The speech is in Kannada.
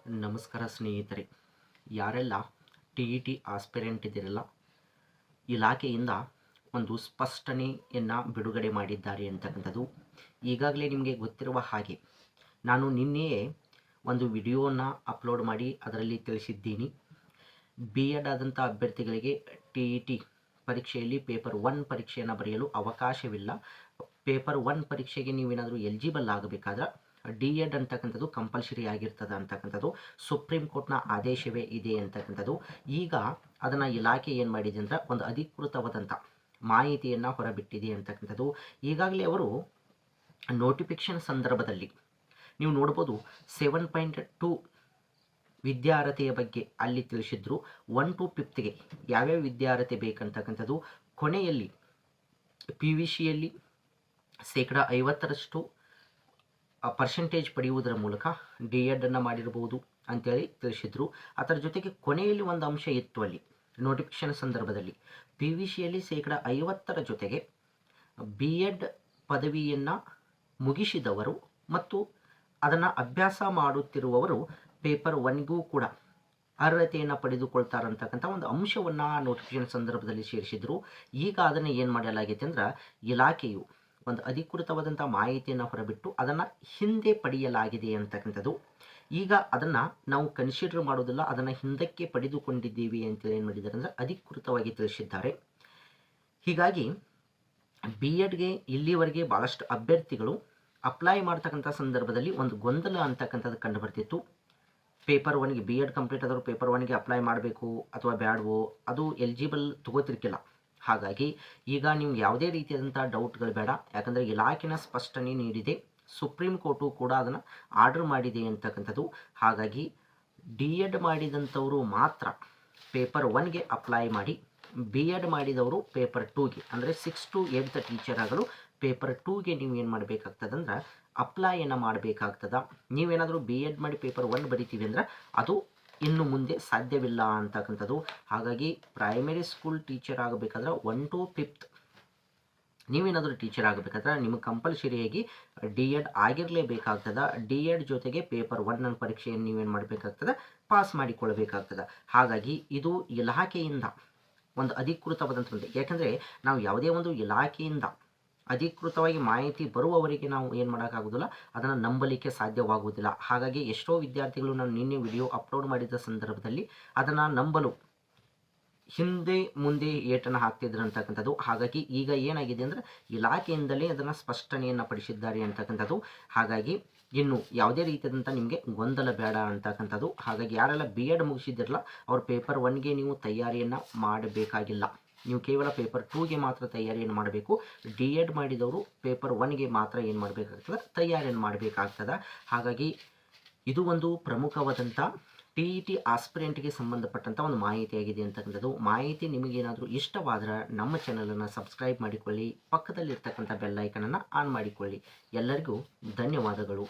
ನಮಸ್ಕಾರ ಸ್ನೇಹಿತರೆ, ಯಾರೆಲ್ಲ ಟಿ ಇ ಟಿ ಆಸ್ಪಿರೆಂಟ್ ಇದ್ದೀರಲ್ಲ, ಇಲಾಖೆಯಿಂದ ಒಂದು ಸ್ಪಷ್ಟನೆಯನ್ನು ಬಿಡುಗಡೆ ಮಾಡಿದ್ದಾರೆ ಅಂತಕ್ಕಂಥದ್ದು ಈಗಾಗಲೇ ನಿಮಗೆ ಗೊತ್ತಿರುವ ಹಾಗೆ ನಾನು ನಿನ್ನೆಯೇ ಒಂದು ವಿಡಿಯೋನ ಅಪ್ಲೋಡ್ ಮಾಡಿ ಅದರಲ್ಲಿ ತಿಳಿಸಿದ್ದೀನಿ. ಬಿ ಎಡ್ ಆದಂಥ ಅಭ್ಯರ್ಥಿಗಳಿಗೆ ಟಿ ಇ ಟಿ ಪರೀಕ್ಷೆಯಲ್ಲಿ ಪೇಪರ್ 1 ಪರೀಕ್ಷೆಯನ್ನು ಬರೆಯಲು ಅವಕಾಶವಿಲ್ಲ. ಪೇಪರ್ 1 ಪರೀಕ್ಷೆಗೆ ನೀವೇನಾದರೂ ಎಲಿಜಿಬಲ್ ಆಗಬೇಕಾದ್ರೆ ಡಿ ಎಡ್ ಅಂತಕ್ಕಂಥದ್ದು ಕಂಪಲ್ಸರಿ ಆಗಿರ್ತದೆ ಅಂತಕ್ಕಂಥದ್ದು ಸುಪ್ರೀಂ ಕೋರ್ಟ್ನ ಆದೇಶವೇ ಇದೆ ಅಂತಕ್ಕಂಥದ್ದು. ಈಗ ಅದನ್ನು ಇಲಾಖೆ ಏನು ಮಾಡಿದೆ ಅಂದರೆ ಒಂದು ಅಧಿಕೃತವಾದಂಥ ಮಾಹಿತಿಯನ್ನು ಹೊರಬಿಟ್ಟಿದೆ ಅಂತಕ್ಕಂಥದ್ದು. ಈಗಾಗಲೇ ಅವರು ನೋಟಿಫಿಕೇಶನ್ ಸಂದರ್ಭದಲ್ಲಿ ನೀವು ನೋಡ್ಬೋದು 7.2 ವಿದ್ಯಾರ್ಹತೆಯ ಬಗ್ಗೆ ಅಲ್ಲಿ ತಿಳಿಸಿದ್ರು. 1 to 5ಗೆ ಯಾವ್ಯಾವ ವಿದ್ಯಾರ್ಹತೆ ಬೇಕಂತಕ್ಕಂಥದ್ದು. ಕೊನೆಯಲ್ಲಿ ಪಿ ವಿ ಸಿಯಲ್ಲಿ 50% ಪರ್ಸೆಂಟೇಜ್ ಪಡೆಯುವುದರ ಮೂಲಕ ಡಿ ಎಡನ್ನು ಮಾಡಿರ್ಬೋದು ಅಂತೇಳಿ ತಿಳಿಸಿದ್ರು. ಅದರ ಜೊತೆಗೆ ಕೊನೆಯಲ್ಲಿ ಒಂದು ಅಂಶ ಇತ್ತು ಅಲ್ಲಿ ನೋಟಿಫಿಕೇಶನ್ ಸಂದರ್ಭದಲ್ಲಿ, ಪಿ ವಿ ಸಿಯಲ್ಲಿ 50% ಜೊತೆಗೆ ಬಿ ಎಡ್ ಪದವಿಯನ್ನು ಮುಗಿಸಿದವರು ಮತ್ತು ಅದನ್ನು ಅಭ್ಯಾಸ ಮಾಡುತ್ತಿರುವವರು ಪೇಪರ್ 1ಗೂ ಕೂಡ ಅರ್ಹತೆಯನ್ನು ಪಡೆದುಕೊಳ್ತಾರಂತಕ್ಕಂಥ ಒಂದು ಅಂಶವನ್ನು ನೋಟಿಫಿಕೇಶನ್ ಸಂದರ್ಭದಲ್ಲಿ ಸೇರಿಸಿದ್ರು. ಈಗ ಅದನ್ನು ಏನು ಮಾಡಲಾಗಿದೆ ಅಂದ್ರೆ ಇಲಾಖೆಯು ಒಂದು ಅಧಿಕೃತವಾದಂಥ ಮಾಹಿತಿಯನ್ನು ಹೊರಬಿಟ್ಟು ಅದನ್ನು ಹಿಂದೆ ಪಡೆಯಲಾಗಿದೆ ಅಂತಕ್ಕಂಥದ್ದು. ಈಗ ಅದನ್ನು ನಾವು ಕನ್ಸಿಡರ್ ಮಾಡೋದಿಲ್ಲ, ಅದನ್ನು ಹಿಂದಕ್ಕೆ ಪಡೆದುಕೊಂಡಿದ್ದೀವಿ ಅಂತೇಳಿ ಏನು ಮಾಡಿದ್ದಾರೆ ಅಂದರೆ ಅಧಿಕೃತವಾಗಿ ತಿಳಿಸಿದ್ದಾರೆ. ಹೀಗಾಗಿ ಬಿ ಎಡ್ಗೆ ಇಲ್ಲಿವರೆಗೆ ಭಾಳಷ್ಟು ಅಭ್ಯರ್ಥಿಗಳು ಅಪ್ಲೈ ಮಾಡ್ತಕ್ಕಂಥ ಸಂದರ್ಭದಲ್ಲಿ ಒಂದು ಗೊಂದಲ ಅಂತಕ್ಕಂಥದ್ದು ಕಂಡು ಬರ್ತಿತ್ತು. ಪೇಪರ್ 1ಗೆ ಬಿ ಎಡ್ ಕಂಪ್ಲೀಟ್ ಆದರೂ ಪೇಪರ್ 1ಗೆ ಅಪ್ಲೈ ಮಾಡಬೇಕು ಅಥವಾ ಬ್ಯಾಡವೋ, ಅದು ಎಲಿಜಿಬಲ್ ತಗೋತಿರ್ಕಿಲ್ಲ. ಹಾಗಾಗಿ ಈಗ ನಿಮ್ಗೆ ಯಾವುದೇ ರೀತಿಯಾದಂಥ ಡೌಟ್ಗಳು ಬೇಡ, ಯಾಕಂದರೆ ಇಲಾಖೆನ ಸ್ಪಷ್ಟನೆ ನೀಡಿದೆ, ಸುಪ್ರೀಂ ಕೋರ್ಟು ಕೂಡ ಅದನ್ನು ಆರ್ಡರ್ ಮಾಡಿದೆ ಅಂತಕ್ಕಂಥದ್ದು. ಹಾಗಾಗಿ ಡಿ ಎಡ್ ಮಾಡಿದಂಥವರು ಮಾತ್ರ ಪೇಪರ್ 1ಗೆ ಅಪ್ಲೈ ಮಾಡಿ, ಬಿ ಎಡ್ ಮಾಡಿದವರು ಪೇಪರ್ 2ಗೆ ಅಂದರೆ 6 to 8th ಟೀಚರ್ ಆಗಲು ಪೇಪರ್ 2ಗೆ ನೀವು ಏನು ಮಾಡಬೇಕಾಗ್ತದಂದ್ರೆ ಅಪ್ಲೈಯನ್ನು ಮಾಡಬೇಕಾಗ್ತದೆ. ನೀವೇನಾದರೂ ಬಿ ಎಡ್ ಮಾಡಿ ಪೇಪರ್ 1 ಬರಿತೀವಿ ಅಂದ್ರೆ ಅದು ಇನ್ನು ಮುಂದೆ ಸಾಧ್ಯವಿಲ್ಲ ಅಂತಕ್ಕಂಥದ್ದು. ಹಾಗಾಗಿ ಪ್ರೈಮರಿ ಸ್ಕೂಲ್ ಟೀಚರ್ ಆಗಬೇಕಾದ್ರೆ 1 to 5th ನೀವೇನಾದರೂ ಟೀಚರ್ ಆಗಬೇಕಾದ್ರೆ ನಿಮಗೆ ಕಂಪಲ್ಸರಿಯಾಗಿ ಡಿ ಎಡ್ ಆಗಿರಲೇಬೇಕಾಗ್ತದೆ. ಡಿ ಎಡ್ ಜೊತೆಗೆ ಪೇಪರ್ 1 ಪರೀಕ್ಷೆಯನ್ನು ನೀವೇನು ಮಾಡಬೇಕಾಗ್ತದೆ, ಪಾಸ್ ಮಾಡಿಕೊಳ್ಳಬೇಕಾಗ್ತದೆ. ಹಾಗಾಗಿ ಇದು ಇಲಾಖೆಯಿಂದ ಒಂದು ಅಧಿಕೃತವಾದಂಥ, ಯಾಕಂದರೆ ನಾವು ಯಾವುದೇ ಒಂದು ಇಲಾಖೆಯಿಂದ ಅಧಿಕೃತವಾಗಿ ಮಾಹಿತಿ ಬರುವವರೆಗೆ ನಾವು ಏನು ಮಾಡೋಕ್ಕಾಗೋದಿಲ್ಲ, ಅದನ್ನು ನಂಬಲಿಕ್ಕೆ ಸಾಧ್ಯವಾಗುವುದಿಲ್ಲ. ಹಾಗಾಗಿ ಎಷ್ಟೋ ವಿದ್ಯಾರ್ಥಿಗಳು ನಾನು ನಿನ್ನೆ ವಿಡಿಯೋ ಅಪ್ಲೋಡ್ ಮಾಡಿದ ಸಂದರ್ಭದಲ್ಲಿ ಅದನ್ನು ನಂಬಲು ಹಿಂದೆ ಮುಂದೆ ಏಟನ್ನು ಹಾಕ್ತಿದ್ರು ಅಂತಕ್ಕಂಥದ್ದು. ಹಾಗಾಗಿ ಈಗ ಏನಾಗಿದೆ ಅಂದರೆ ಇಲಾಖೆಯಿಂದಲೇ ಅದನ್ನು ಸ್ಪಷ್ಟನೆಯನ್ನು ಪಡಿಸಿದ್ದಾರೆ ಅಂತಕ್ಕಂಥದ್ದು. ಹಾಗಾಗಿ ಇನ್ನು ಯಾವುದೇ ರೀತಿಯಾದಂಥ ನಿಮಗೆ ಗೊಂದಲ ಬೇಡ ಅಂತಕ್ಕಂಥದ್ದು. ಹಾಗಾಗಿ ಯಾರೆಲ್ಲ ಬಿ ಎಡ್ ಮುಗಿಸಿದಿರಲ್ಲ ಅವ್ರು ಪೇಪರ್ 1ಗೆ ನೀವು ತಯಾರಿಯನ್ನು ಮಾಡಬೇಕಾಗಿಲ್ಲ, ನೀವು ಕೇವಲ ಪೇಪರ್ 2ಗೆ ಮಾತ್ರ ತಯಾರಿಯನ್ನು ಮಾಡಬೇಕು. ಡಿ ಎಡ್ ಮಾಡಿದವರು ಪೇಪರ್ 1ಗೆ ಮಾತ್ರ ಏನು ಮಾಡಬೇಕಾಗ್ತದೆ, ತಯಾರಿಯನ್ನು ಮಾಡಬೇಕಾಗ್ತದೆ. ಹಾಗಾಗಿ ಇದು ಒಂದು ಪ್ರಮುಖವಾದಂಥ ಟಿ ಇ ಟಿ ಆಸ್ಪಿರೆಂಟ್ಗೆ ಸಂಬಂಧಪಟ್ಟಂಥ ಒಂದು ಮಾಹಿತಿಯಾಗಿದೆ ಅಂತಕ್ಕಂಥದ್ದು. ಮಾಹಿತಿ ನಿಮಗೇನಾದರೂ ಇಷ್ಟವಾದರೆ ನಮ್ಮ ಚಾನಲನ್ನು ಸಬ್ಸ್ಕ್ರೈಬ್ ಮಾಡಿಕೊಳ್ಳಿ, ಪಕ್ಕದಲ್ಲಿರ್ತಕ್ಕಂಥ ಬೆಲ್ ಐಕನನ್ನು ಆನ್ ಮಾಡಿಕೊಳ್ಳಿ. ಎಲ್ಲರಿಗೂ ಧನ್ಯವಾದಗಳು.